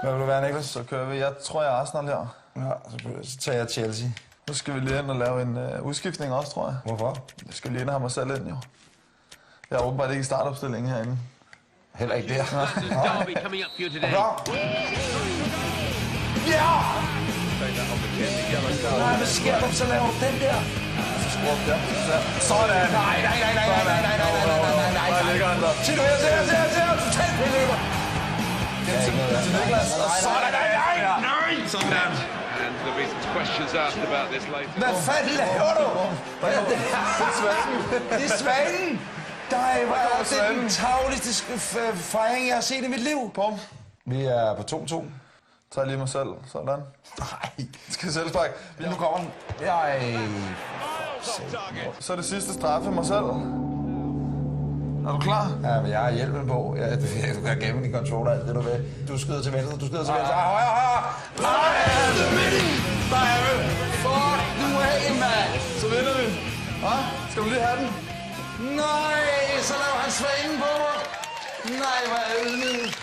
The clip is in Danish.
Hvad vil du være, Niklas? Så kører vi. Jeg tror, jeg er Arsenal her. Ja, så tager jeg Chelsea. Nu skal vi lige ind og lave en udskiftning også, tror jeg. Hvorfor? Jeg skal lige ind og have mig selv ind, jo. Jeg er åbenbart ikke i startopstillingen herinde. Heller ikke der. Derby coming up for you today. Ja! Nej, hvad sker der, så laver du den der? Så skruer vi der. Sådan! Nej. Der ligger han der. Se nu, jeg ser, totalt pilløber. Til Niklas. Og sådan! Nej! Sådan! And there'll be some questions asked about this later. Hvad fanden laver du? Det er Svanen. Nej, hvor er det den tavligste fejring, jeg har set i mit liv. Pum. Vi er på 2-2. Tag lige mig selv. Sådan. Nej. Skal jeg selv sparke? Nu kommer den. Ej. Så er det sidste straffe mig selv. Er du klar? Ja, men jeg har hjelmen på. Du kan gemme din controller, alt det du vil. Du skyder til venstre, højre. Nej, det er midten. Der er vi. Fuck nu af, mand. Så vinder vi. Hva? Skal vi lige have den? Nej, så laver han Svanen på mig. Nej, hvor er det.